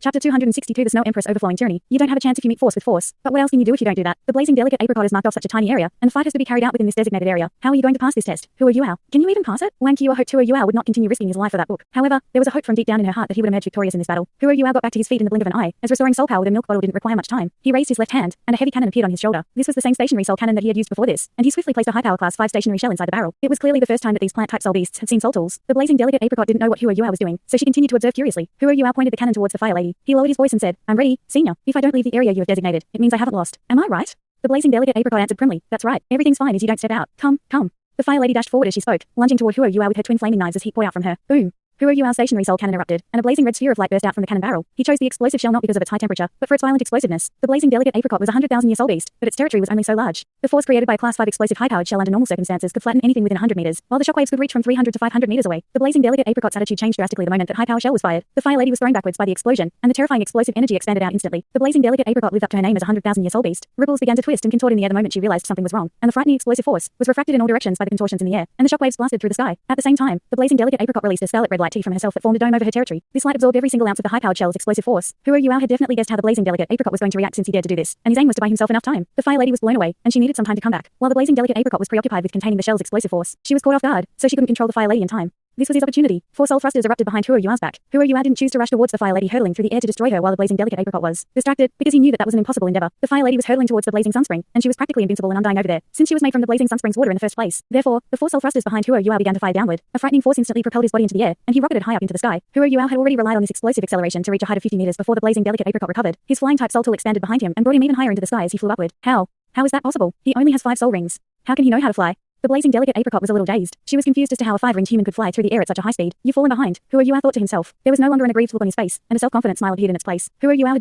Chapter 262 The Snow Empress Overflowing Tyranny. You don't have a chance if you meet force with force. But what else can you do if you don't do that? The blazing delicate apricot is marked off such a tiny area, and the fight has to be carried out within this designated area. How are you going to pass this test? Who are you? Can you even pass it? Wang Qiu hoped Hua Yuao would not continue risking his life for that book. However, there was a hope from deep down in her heart that he would emerge victorious in this battle. Hua Yuao got back to his feet in the blink of an eye, as restoring soul power with a milk bottle didn't require much time. He raised his left hand, and a heavy cannon appeared on his shoulder. This was the same stationary soul cannon that he had used before this, and he swiftly placed a high power class 5 stationary shell inside the barrel. It was clearly the first time that these plant type soul beasts had seen soul tools. The blazing delicate apricot didn't know what Hua Yuao was doing, so she continued to observe curiously. Hua Yuao pointed the cannon towards the fire lady. He lowered his voice and said, "I'm ready, senior. If I don't leave the area you have designated, it means I haven't lost. Am I right?" The blazing delicate apricot answered primly, "That's right. Everything's fine as you don't step out. Come, come." The fire lady dashed forward as she spoke, lunging toward Hua Yuao with her twin flaming knives as heat poured out from her. Boom. Hua Yuao's stationary soul cannon erupted, and a blazing red sphere of light burst out from the cannon barrel. He chose the explosive shell not because of its high temperature, but for its violent explosiveness. The blazing delicate apricot was a 100,000-year soul beast, but its territory was only so large. The force created by a class 5 explosive high-powered shell under normal circumstances could flatten anything within 100 meters, while the shockwaves could reach from 300 to 500 meters away. The blazing delicate apricot's attitude changed drastically the moment that high-power shell was fired. The fire lady was thrown backwards by the explosion, and the terrifying explosive energy expanded out instantly. The blazing delicate apricot lived up to her name as a 100,000-year soul beast. Ripples began to twist and contort in the air the moment she realized something was wrong, and the frightening explosive force was refracted in all directions by the contortions in the air, and the shockwaves blasted through the sky. At the same time, the blazing delicate apricot released a scarlet red light tea from herself that formed a dome over her territory. This light absorbed every single ounce of the high-powered shell's explosive force. Hua Yuao had definitely guessed how the blazing delicate apricot was going to react since he dared to do this, and his aim was to buy himself enough time. The fire lady was blown away, and she needed some time to come back, while the blazing delicate apricot was preoccupied with containing the shell's explosive force. She was caught off guard, so she couldn't control the fire lady in time. This was his opportunity. 4 soul thrusters erupted behind Hua Yuao's back. Hua Yuao didn't choose to rush towards the fire lady hurtling through the air to destroy her while the blazing delicate apricot was distracted, because he knew that was an impossible endeavor. The fire lady was hurtling towards the blazing sunspring, and she was practically invincible and undying over there, since she was made from the blazing sunspring's water in the first place. Therefore, the 4 soul thrusters behind Hua Yuao began to fire downward. A frightening force instantly propelled his body into the air, and he rocketed high up into the sky. Hua Yuao had already relied on this explosive acceleration to reach a height of 50 meters before the blazing delicate apricot recovered. His flying type soul tool expanded behind him and brought him even higher into the sky as he flew upward. How is that possible? He only has 5 soul rings. How can he know how to fly? The blazing delicate apricot was a little dazed. She was confused as to how a 5-ringed human could fly through the air at such a high speed. You've fallen behind, Hua Yuao thought to himself. There was no longer an aggrieved look on his face, and a self-confident smile appeared in its place. Hua Yuao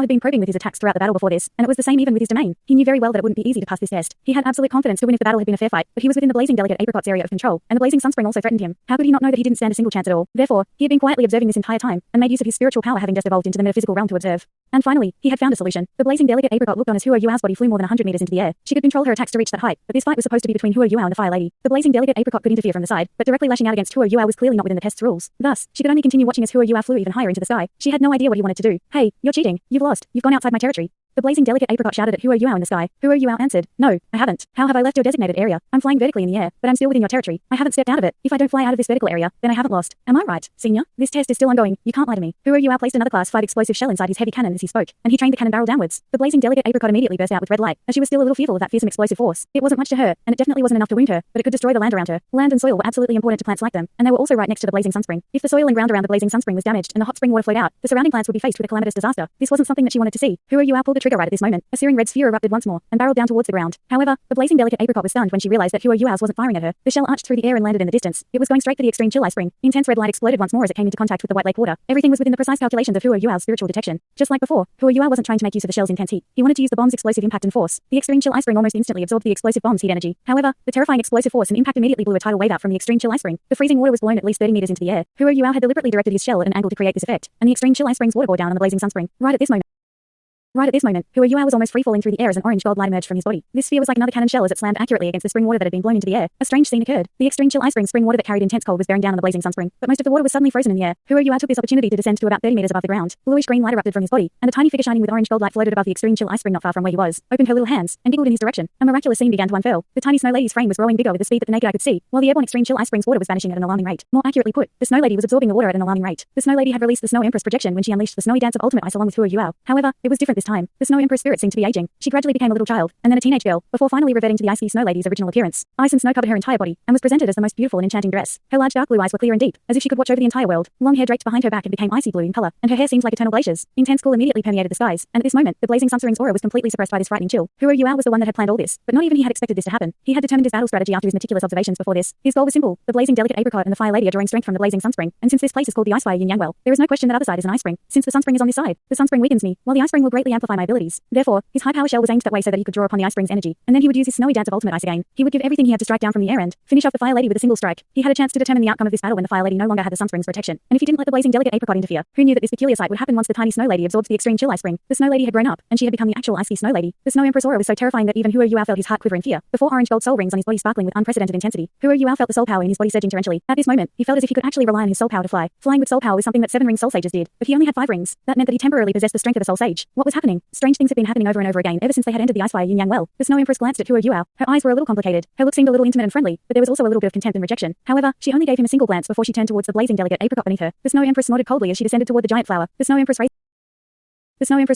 had been probing with his attacks throughout the battle before this, and it was the same even with his domain. He knew very well that it wouldn't be easy to pass this test. He had absolute confidence to win if the battle had been a fair fight, but he was within the blazing delicate apricot's area of control, and the blazing sunspring also threatened him. How could he not know that he didn't stand a single chance at all? Therefore, he had been quietly observing this entire time, and made use of his spiritual power having just evolved into the metaphysical realm to observe. And finally, he had found a solution. The blazing delicate apricot looked on as Hua Yuao's body flew more than 100 meters into the air. She could control her attacks to reach that height, but this fight was supposed to be between Hua Yuao and the fire lady. The blazing delicate apricot could interfere from the side, but directly lashing out against Hua Yuao was clearly not within the test's rules. Thus, she could only continue watching as Hua Yuao flew even higher into the sky. She had no idea what he wanted to do. "Hey, you're cheating. You've lost. You've gone outside my territory." The blazing delicate apricot shouted at Hua Yuao in the sky. Hua Yuao answered, "No, I haven't. How have I left your designated area? I'm flying vertically in the air, but I'm still within your territory. I haven't stepped out of it. If I don't fly out of this vertical area, then I haven't lost. Am I right, senior? This test is still ongoing. You can't lie to me." Hua Yuao placed another class 5 explosive shell inside his heavy cannon as he spoke, and he trained the cannon barrel downwards. The blazing delicate apricot immediately burst out with red light, as she was still a little fearful of that fearsome explosive force. It wasn't much to her, and it definitely wasn't enough to wound her, but it could destroy the land around her. Land and soil were absolutely important to plants like them, and they were also right next to the blazing sunspring. If the soil and ground around the blazing sunspring was damaged and the hot spring water flowed out, the surrounding plants would be faced with a calamitous disaster. This wasn't something that she wanted to see. Hua Yuao pulled the trigger right at this moment. A searing red sphere erupted once more and barreled down towards the ground. However, the blazing delicate apricot was stunned when she realized that Hua Yuao's wasn't firing at her. The shell arched through the air and landed in the distance. It was going straight for the extreme chill ice spring. Intense red light exploded once more as it came into contact with the white lake water. Everything was within the precise calculations of Hua Yuao's spiritual detection. Just like before, Hua Yuao wasn't trying to make use of the shell's intense heat. He wanted to use the bomb's explosive impact and force. The extreme chill ice spring almost instantly absorbed the explosive bomb's heat energy. However, the terrifying explosive force and impact immediately blew a tidal wave out from the extreme chill ice spring. The freezing water was blown at least 30 meters into the air. Hua Yuao had deliberately directed his shell at an angle to create this effect, and the extreme chill ice spring's water bore down on the blazing sunspring. Right at this moment, Hua Yuao was almost free falling through the air as an orange gold light emerged from his body. This sphere was like another cannon shell as it slammed accurately against the spring water that had been blown into the air. A strange scene occurred. The extreme chill ice spring water that carried intense cold was bearing down on the blazing sunspring, but most of the water was suddenly frozen in the air. Hua Yuao took this opportunity to descend to about 30 meters above the ground. Bluish green light erupted from his body, and a tiny figure shining with orange gold light floated above the extreme chill ice spring not far from where he was, opened her little hands, and giggled in his direction. A miraculous scene began to unfurl. The tiny snow lady's frame was growing bigger with the speed that the naked eye could see, while the airborne extreme chill ice spring's water was vanishing at an alarming rate. More accurately put, the snow lady was absorbing the water at an alarming rate. The snow lady had released the snow empress projection when she unleashed the snowy dance of ultimate ice along with Hua Yuao. However, it was different this time. The snow empress spirit seemed to be aging. She gradually became a little child, and then a teenage girl, before finally reverting to the icy snow lady's original appearance. Ice and snow covered her entire body, and was presented as the most beautiful and enchanting dress. Her large dark blue eyes were clear and deep, as if she could watch over the entire world. Long hair draped behind her back and became icy blue in color, and her hair seemed like eternal glaciers. Intense cool immediately permeated the skies, and at this moment, the blazing sunspring's aura was completely suppressed by this frightening chill. Hua Yuao was the one that had planned all this, but not even he had expected this to happen. He had determined his battle strategy after his meticulous observations before this. His goal was simple. The blazing delicate apricot and the fire lady are drawing strength from the blazing sunspring, and since this place is called the ice fire yin yang well, there is no question that other side is an ice spring. Since the sunspring is on this side, the sunspring weakens me, while the ice spring will greatly greatly amplify my abilities. Therefore, his high power shell was aimed that way so that he could draw upon the Ice Spring's energy, and then he would use his snowy dance of ultimate ice again. He would give everything he had to strike down from the air and finish off the Fire Lady with a single strike. He had a chance to determine the outcome of this battle when the Fire Lady no longer had the Sunspring's protection, and if he didn't let the blazing delicate apricot interfere, who knew that this peculiar sight would happen once the tiny Snow Lady absorbed the extreme chill Ice Spring? The Snow Lady had grown up, and she had become the actual icy Snow Lady. The Snow Empress aura was so terrifying that even Huo Yuao felt his heart quiver in fear. The 4 orange gold soul rings on his body sparkling with unprecedented intensity. Huo Yuao felt the soul power in his body surging torrentially. At this moment, he felt as if he could actually rely on his soul power to fly. Flying with soul power was something that 7 ring soul sages did, but he only had 5 rings. That meant that he temporarily possessed the strength of a soul sage. What was happening? Strange things had been happening over and over again ever since they had entered the Icefire Yin-Yang well. The Snow Empress glanced at Huo Yuao. Her eyes were a little complicated. Her look seemed a little intimate and friendly, but there was also a little bit of contempt and rejection. However, she only gave him a single glance before she turned towards the blazing delicate apricot beneath her. The Snow Empress nodded coldly as she descended toward the giant flower. The Snow Empress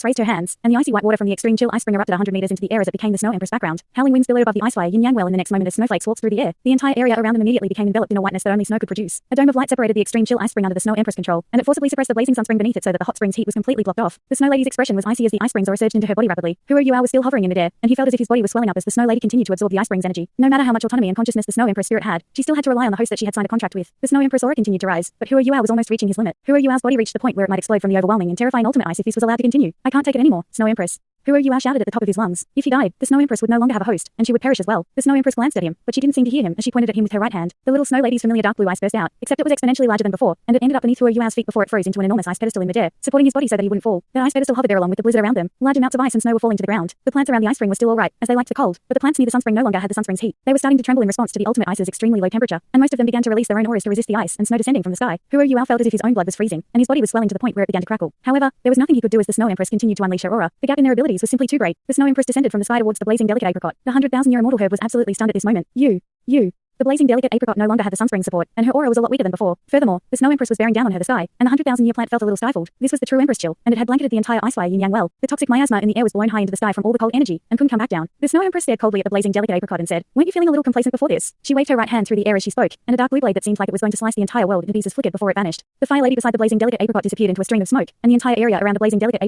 raised her hands, and the icy white water from the extreme chill ice spring erupted 100 meters into the air as it became the Snow Empress background. Howling winds billowed above the Icefire Yin-Yang well in the next moment as snowflakes waltzed through the air. The entire area around them immediately became enveloped in a whiteness that only snow could produce. A dome of light separated the extreme chill ice spring under the Snow Empress control, and it forcibly suppressed the blazing sun spring beneath it so that the hot spring's heat was completely blocked off. The Snow Lady's expression was icy as the ice spring's aura surged into her body rapidly. Huo Yuao was still hovering in midair, and he felt as if his body was swelling up as the Snow Lady continued to absorb the ice spring's energy. No matter how much autonomy and consciousness the Snow Empress spirit had, she still had to rely on the host that she had signed a contract with. The Snow Empress aura continued to rise, but Huo Yuao was almost reaching his limit. Huo Yuao's body reached the point where it might explode from the overwhelming and terrifying ultimate ice if this was allowed to continue. I can't take it anymore, Snow Empress. Huo Yuao shouted at the top of his lungs. If he died, the Snow Empress would no longer have a host, and she would perish as well. The Snow Empress glanced at him, but she didn't seem to hear him as she pointed at him with her right hand. The little Snow Lady's familiar dark blue eyes burst out, except it was exponentially larger than before, and it ended up beneath Huo Yuao's feet before it froze into an enormous ice pedestal in midair, supporting his body so that he wouldn't fall. The ice pedestal hovered there along with the blizzard around them. Large amounts of ice and snow were falling to the ground. The plants around the ice spring were still alright, as they liked the cold, but the plants near the sunspring no longer had the sunspring's heat. They were starting to tremble in response to the ultimate ice's extremely low temperature, and most of them began to release their own auras to resist the ice and snow descending from the sky. Huo Yuao felt as if his own blood was freezing, and his body was swelling to the point where it began to crackle. However, there was nothing he could do as the Snow Empress continued to unleash her aura. The gap in their abilities was simply too great. The Snow Empress descended from the sky towards the blazing delicate apricot. The 100,000-year immortal herb was absolutely stunned at this moment. You. The blazing delicate apricot no longer had the sunspring support, and her aura was a lot weaker than before. Furthermore, the Snow Empress was bearing down on her the sky, and the 100,000-year plant felt a little stifled. This was the true Empress chill, and it had blanketed the entire Icefire Yin-Yang well. The toxic miasma in the air was blown high into the sky from all the cold energy, and couldn't come back down. The Snow Empress stared coldly at the blazing delicate apricot and said, "Weren't you feeling a little complacent before this?" She waved her right hand through the air as she spoke, and a dark blue blade that seemed like it was going to slice the entire world into pieces flickered before it vanished. The Fire Lady beside the blazing delicate apricot disappeared into a stream of smoke, and the entire area around the blazing delicate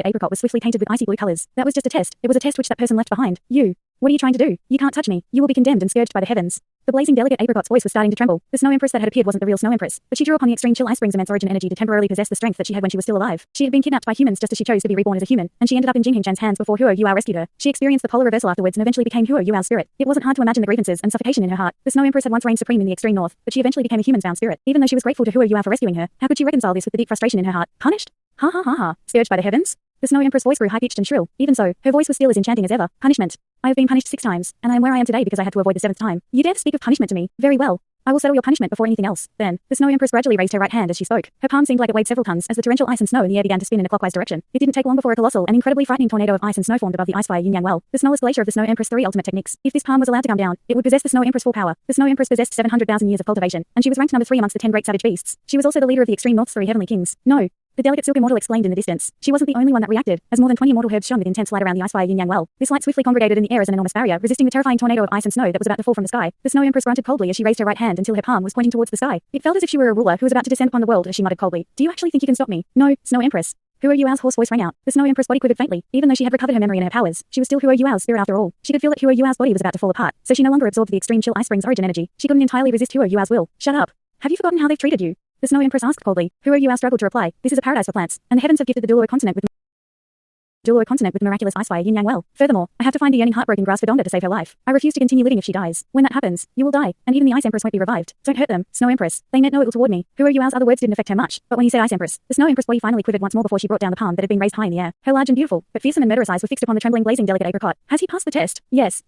apricot was swiftly painted with icy blue colors. That was just a test. It was a test which that person left behind. You. What are you trying to do? You can't touch me. You will be condemned and scourged by the heavens. The blazing delicate apricot's voice was starting to tremble. The Snow Empress that had appeared wasn't the real Snow Empress, but she drew upon the extreme chill ice spring's immense origin energy to temporarily possess the strength that she had when she was still alive. She had been kidnapped by humans just as she chose to be reborn as a human, and she ended up in Jing Hingchan's hands before Huo Yuao rescued her. She experienced the polar reversal afterwards and eventually became Huo Yuao's spirit. It wasn't hard to imagine the grievances and suffocation in her heart. The Snow Empress had once reigned supreme in the extreme north, but she eventually became a human-bound spirit. Even though she was grateful to Huo Yuao for rescuing her, how could she reconcile this with the deep frustration in her heart? Punished? Ha ha ha ha. Scourged by the heavens? The Snow Empress voice grew high-pitched and shrill. Even so, her voice was still as enchanting as ever. Punishment. I have been punished 6 times, and I am where I am today because I had to avoid the 7th time. You dare to speak of punishment to me? Very well. I will settle your punishment before anything else. Then, the Snow Empress gradually raised her right hand as she spoke. Her palm seemed like it weighed several tons as the torrential ice and snow in the air began to spin in a clockwise direction. It didn't take long before a colossal and incredibly frightening tornado of ice and snow formed above the Icefire Yin-Yang well. The snowless glacier of the Snow Empress 3 ultimate techniques. If this palm was allowed to come down, it would possess the Snow Empress full power. The Snow Empress possessed 700,000 years of cultivation, and she was ranked number 3 amongst the 10 great savage beasts. She was also the leader of the extreme North's 3 heavenly kings. No. The delicate silk immortal exclaimed in the distance. She wasn't the only one that reacted, as more than 20 immortal herbs shone with intense light around the Icefire Yin-Yang well. This light swiftly congregated in the air as an enormous barrier, resisting the terrifying tornado of ice and snow that was about to fall from the sky. The Snow Empress grunted coldly as she raised her right hand until her palm was pointing towards the sky. It felt as if she were a ruler who was about to descend upon the world as she muttered coldly. Do you actually think you can stop me? No, Snow Empress. Huo Yuao's hoarse voice rang out. The Snow Empress body quivered faintly. Even though she had recovered her memory and her powers, she was still Huo Yuao's spirit after all. She could feel that Huo Yuao's body was about to fall apart, so she no longer absorbed the extreme chill ice spring's origin energy. She couldn't entirely resist Huo Yuao's will. Shut up. Have you forgotten how they've treated you? The Snow Empress asked coldly. Huo Yuao struggled to reply. This is a paradise for plants, and the heavens have gifted the Douluo continent with miraculous Icefire Yin-Yang well. Furthermore, I have to find the yearning heartbroken grass for Donda to save her life. I refuse to continue living if she dies. When that happens, you will die, and even the Ice Empress won't be revived. Don't hurt them, Snow Empress. They meant no ill toward me. Huo Yuao's other words didn't affect her much, but when he said Ice Empress, the Snow Empress body finally quivered once more before she brought down the palm that had been raised high in the air. Her large and beautiful, but fearsome and murderous eyes were fixed upon the trembling blazing delicate apricot. Has he passed the test? Yes.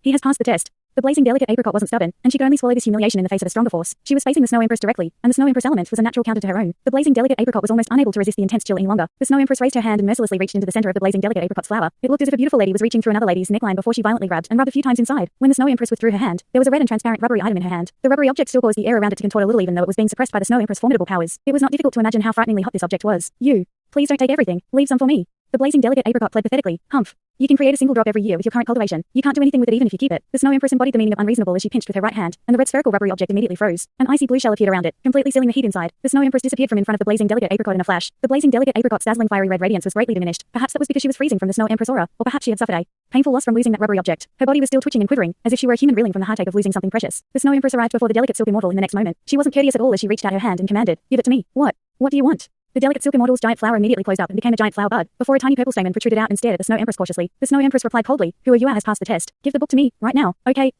He has passed the test. The blazing delicate apricot wasn't stubborn, and she could only swallow this humiliation in the face of a stronger force. She was facing the Snow Empress directly, and the Snow Empress element was a natural counter to her own. The blazing delicate apricot was almost unable to resist the intense chill any longer. The Snow Empress raised her hand and mercilessly reached into the center of the blazing delicate apricot's flower. It looked as if a beautiful lady was reaching through another lady's neckline before she violently grabbed and rubbed a few times inside. When the Snow Empress withdrew her hand, there was a red and transparent rubbery item in her hand. The rubbery object still caused the air around it to contort a little even though it was being suppressed by the Snow Empress' formidable powers. It was not difficult to imagine how frighteningly hot this object was. You. Please don't take everything. Leave some for me. The blazing delicate apricot pled pathetically. Humph. You can create a single drop every year with your current cultivation. You can't do anything with it even if you keep it. The Snow Empress embodied the meaning of unreasonable as she pinched with her right hand, and the red spherical rubbery object immediately froze. An icy blue shell appeared around it, completely sealing the heat inside. The Snow Empress disappeared from in front of the blazing delicate apricot in a flash. The blazing delicate apricot's dazzling fiery red radiance was greatly diminished. Perhaps that was because she was freezing from the Snow Empress aura, or perhaps she had suffered a painful loss from losing that rubbery object. Her body was still twitching and quivering, as if she were a human reeling from the heartache of losing something precious. The Snow Empress arrived before the delicate silk immortal in the next moment. She wasn't courteous at all as she reached out her hand and commanded, "Give it to me." What do you want? The delicate silk immortal's giant flower immediately closed up and became a giant flower bud, before a tiny purple stamen protruded out and stared at the Snow Empress cautiously. The Snow Empress replied coldly, "Who are you? Has passed the test. Give the book to me, right now." Okay.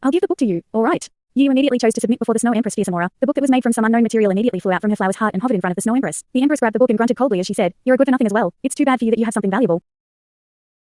I'll give the book to you, all right. Yu immediately chose to submit before the Snow Empress' fearsome aura. The book that was made from some unknown material immediately flew out from her flower's heart and hovered in front of the Snow Empress. The Empress grabbed the book and grunted coldly as she said, "You're a good for nothing as well. It's too bad for you that you have something valuable."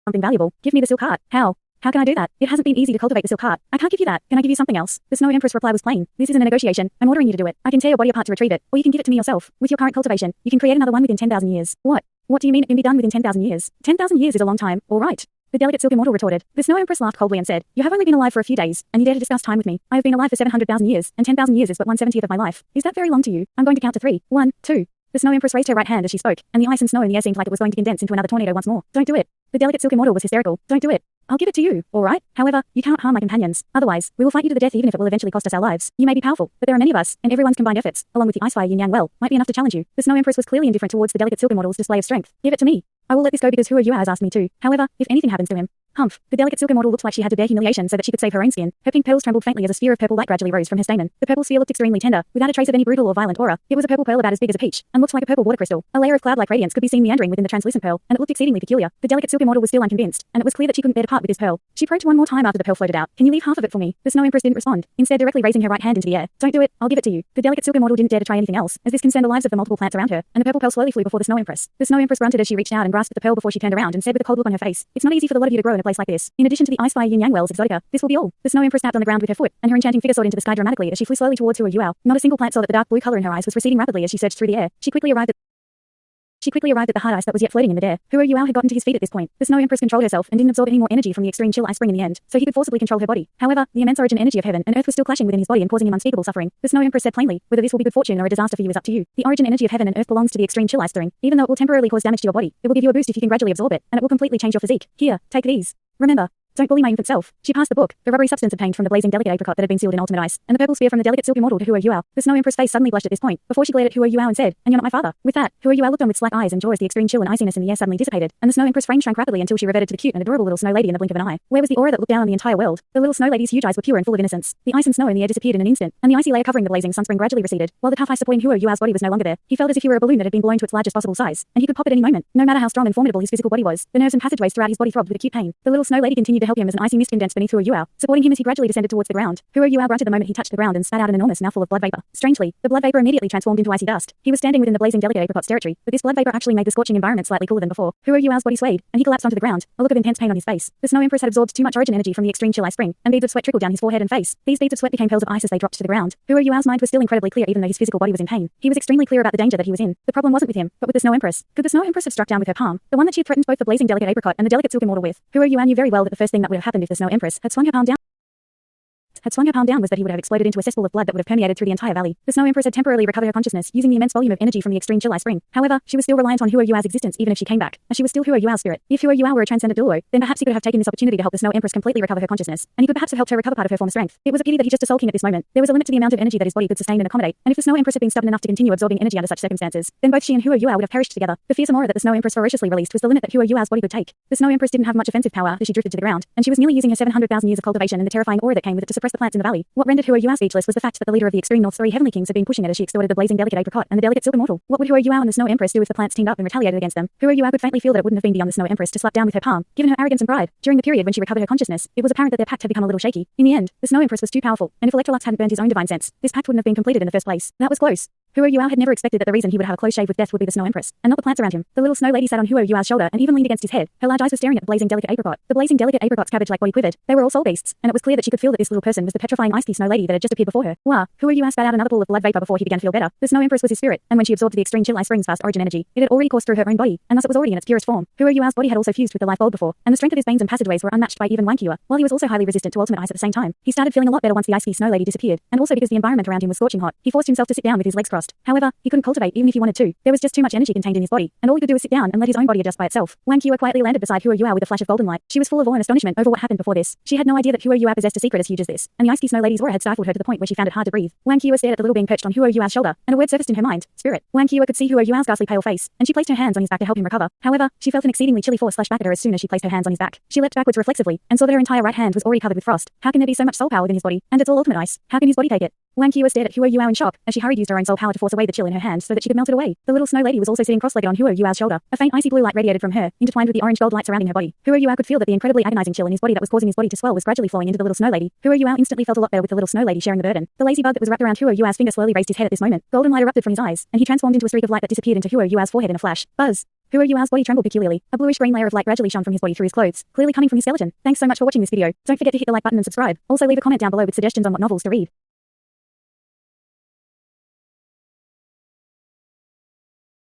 Something valuable? Give me the silk heart. How? How can I do that? It hasn't been easy to cultivate the silk heart. I can't give you that. Can I give you something else? The Snow Empress' reply was plain. This isn't a negotiation. I'm ordering you to do it. I can tear your body apart to retrieve it, or you can give it to me yourself. With your current cultivation, you can create another one within 10,000 years. What? What do you mean it can be done within 10,000 years? 10,000 years is a long time, all right. The delicate silk immortal retorted. The Snow Empress laughed coldly and said, "You have only been alive for a few days, and you dare to discuss time with me. I have been alive for 700,000 years, and 10,000 years is but 1/70th of my life. Is that very long to you? I'm going to count to 3. 1, 2. The Snow Empress raised her right hand as she spoke, and the ice and snow in the air seemed like it was going to condense into another tornado once more. Don't do it. The delicate silk immortal was hysterical. Don't do it. I'll give it to you, all right? However, you cannot harm my companions. Otherwise, we will fight you to the death even if it will eventually cost us our lives. You may be powerful, but there are many of us, and everyone's combined efforts, along with the Icefire Yin Yang well, might be enough to challenge you." The Snow Empress was clearly indifferent towards the delicate silk immortal's display of strength. "Give it to me. I will let this go because Who Are You has asked me to. However, if anything happens to him." Humph. The delicate silk immortal looked like she had to bear humiliation so that she could save her own skin. Her pink petals trembled faintly as a sphere of purple light gradually rose from her stamen. The purple sphere looked extremely tender, without a trace of any brutal or violent aura. It was a purple pearl about as big as a peach, and looked like a purple water crystal. A layer of cloud-like radiance could be seen meandering within the translucent pearl, and it looked exceedingly peculiar. The delicate silk immortal was still unconvinced, and it was clear that she couldn't bear to part with this pearl. She probed one more time after the pearl floated out. "Can you leave half of it for me?" The Snow Empress didn't respond, instead directly raising her right hand into the air. "Don't do it. I'll give it to you." The delicate silk immortal didn't dare to try anything else, as this concerned the lives of the multiple plants around her, and the purple pearl slowly flew before the Snow Empress. The Snow Empress grunted as she reached out and grasped at the pearl before she turned around and said with a cold look on her face, "It's not easy for the lot of you to grow in a place like this. In addition to the Icefire Yin Yang wells exotica, this will be all." The Snow Empress tapped on the ground with her foot, and her enchanting figure soared into the sky dramatically as she flew slowly towards Who Are You. Not a single plant saw that the dark blue color in her eyes was receding rapidly as she surged through the air. She quickly arrived at the hard ice that was yet floating in midair. Who Are You had gotten to his feet at this point. The Snow Empress controlled herself and didn't absorb any more energy from the extreme chill ice spring in the end, so he could forcibly control her body. However, the immense origin energy of heaven and earth was still clashing within his body and causing him unspeakable suffering. The Snow Empress said plainly, "Whether this will be good fortune or a disaster for you is up to you. The origin energy of heaven and earth belongs to the extreme chill ice spring. Even though it will temporarily cause damage to your body, it will give you a boost if you can gradually absorb it, and it will completely change your physique. Here, take these. Remember, don't bully my infant self." She passed the book, the rubbery substance obtained from the blazing delicate apricot that had been sealed in ultimate ice, and the purple sphere from the delicate silk immortal to Who Are You. The Snow Empress face suddenly blushed at this point, before she glared at Who Are You and said, "And you're not my father." With that, Who Are You looked on with slack eyes and jaw as the extreme chill and iciness in the air suddenly dissipated, and the Snow Empress frame shrank rapidly until she reverted to the cute and adorable little snow lady in the blink of an eye. Where was the aura that looked down on the entire world? The little snow lady's huge eyes were pure and full of innocence. The ice and snow in the air disappeared in an instant, and the icy layer covering the blazing sunspring gradually receded, while the tough ice supporting Who Are You's body was no longer there. He felt as if he were a balloon that had been blown to its largest possible size, and he could pop at any moment. No matter how strong and formidable his physical body was, the nerves and passageways throughout his body throbbed with acute pain. The little snow lady continued to help him as an icy mist condensed beneath Who Are You, supporting him as he gradually descended towards the ground. Who Are You grunted the moment he touched the ground and spat out an enormous mouthful of blood vapor. Strangely, the blood vapor immediately transformed into icy dust. He was standing within the blazing delicate apricot's territory, but this blood vapor actually made the scorching environment slightly cooler than before. Who Are You's body swayed, and he collapsed onto the ground, a look of intense pain on his face. The Snow Empress had absorbed too much origin energy from the extreme chill ice spring, and beads of sweat trickled down his forehead and face. These beads of sweat became pearls of ice as they dropped to the ground. Who Are You's mind was still incredibly clear even though his physical body was in pain. He was extremely clear about the danger that he was in. The problem wasn't with him, but with the Snow Empress. Could the Snow Empress have struck down with her palm, the one that she had threatened both the blazing delicate apricot and the delicate silk immortal with? Who Are You knew very well that the first thing that would have happened if the Snow Empress had swung her palm down was that he would have exploded into a cesspool of blood that would have permeated through the entire valley. The Snow Empress had temporarily recovered her consciousness using the immense volume of energy from the extreme chill ice spring. However, she was still reliant on Who Are You's existence even if she came back, as she was still Who Are You's spirit. If Who Are You were a transcendent Douluo, then perhaps he could have taken this opportunity to help the Snow Empress completely recover her consciousness, and he could perhaps have helped her recover part of her former strength. It was a pity that he just a soul king at this moment. There was a limit to the amount of energy that his body could sustain and accommodate, and if the Snow Empress had been stubborn enough to continue absorbing energy under such circumstances, then both she and Who Are You would have perished together. The fearsome aura that the Snow Empress ferociously released was the limit that Who Are You's body could take. The Snow Empress didn't have much offensive power as she drifted to the ground, and she was nearly using her 700,000 years of cultivation and the terrifying aura that came with it to suppress the plants in the valley. What rendered Who Are You speechless was the fact that the leader of the extreme North's 3 heavenly kings had been pushing it as she extorted the blazing delicate apricot and the delicate silk immortal. What would Who Are You and the Snow Empress do if the plants teamed up and retaliated against them? Who Are You could faintly feel that it wouldn't have been beyond the Snow Empress to slap down with her palm, given her arrogance and pride. During the period when she recovered her consciousness, it was apparent that their pact had become a little shaky. In the end, the Snow Empress was too powerful, and if Electrolux hadn't burned his own divine sense, this pact wouldn't have been completed in the first place. That was close. Who Are You had never expected that the reason he would have a close shave with death would be the Snow Empress, and not the plants around him. The little snow lady sat on Who Are You's shoulder and even leaned against his head. Her large eyes were staring at the blazing delicate apricot. The blazing delicate apricot's cabbage-like body quivered. They were all soul beasts, and it was clear that she could feel that this little person was the petrifying icy snow lady that had just appeared before her. Wah! Who Are You spat out another pool of blood vapor before he began to feel better. The Snow Empress was his spirit, and when she absorbed the extreme chill ice spring's vast origin energy, it had already coursed through her own body, and thus it was already in its purest form. Who Are You's body had also fused with the life bulb before, and the strength of his veins and passageways were unmatched by even Wankiwa, while he was also highly resistant to ultimate ice at the same time. He started feeling a lot better once the icy snow lady disappeared, and also because the environment around him was scorching hot. He forced himself to sit down with his legs crossed. However, he couldn't cultivate even if he wanted to. There was just too much energy contained in his body, and all he could do was sit down and let his own body adjust by itself. Wankiwa quietly landed beside Who Are You with a flash of golden light. She was full of awe and astonishment over what happened before this. She had no idea that Who Are You possessed a secret as huge as this, and the icy snow lady's aura had stifled her to the point where she found it hard to breathe. Wankiwa stared at the little being perched on Who Are You's shoulder, and a word surfaced in her mind: spirit. Wankiwa could see Who Are You's ghastly pale face, and she placed her hands on his back to help him recover. However, she felt an exceedingly chilly force slash back at her as soon as she placed her hands on his back. She leapt backwards reflexively, and saw that her entire right hand was already covered with frost. How can there be so much soul power within his body? And it's all ultimate ice. How can his body take it? Wang Qiuo stared at Huo Yuao in shock, as she hurried used her own soul power to force away the chill in her hand so that she could melt it away. The little snow lady was also sitting cross-legged on Huo Yuao's shoulder. A faint icy blue light radiated from her, intertwined with the orange gold light surrounding her body. Huo Yuao could feel that the incredibly agonizing chill in his body that was causing his body to swell was gradually flowing into the little snow lady. Huo Yuao instantly felt a lot better with the little snow lady sharing the burden. The lazy bug that was wrapped around Huo Yuao's finger slowly raised his head at this moment. Golden light erupted from his eyes, and he transformed into a streak of light that disappeared into Huo Yuao's forehead in a flash. Buzz! Huo Yuao's body trembled peculiarly. A bluish-green layer of light gradually shone from his body through his clothes, clearly coming from his skeleton. Thanks so much for watching this video. Don't forget to hit the like button and subscribe. Also leave a comment down below with suggestions on what novels to read.